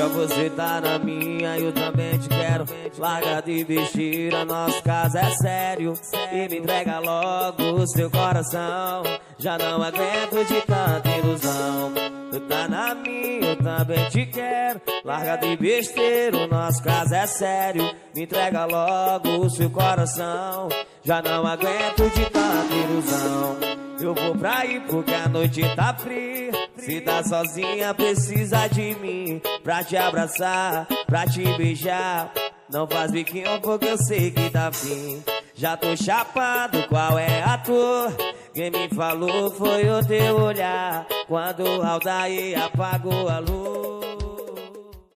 Deixa você tá na minha, eu também te quero. Larga de besteira, nosso caso é sério. E me entrega logo o seu coração. Já não aguento de tanta ilusão. Tu tá na minha, eu também te quero. Larga de besteira, o nosso caso é sério. Me entrega logo o seu coração. Já não aguento de tanta ilusão. Eu vou pra aí porque a noite tá fria. Se tá sozinha precisa de mim pra te abraçar, pra te beijar. Não faz biquinho porque eu sei que tá fim. Já tô chapado, qual é a tua? Quem me falou foi o teu olhar quando o Aldair apagou a luz.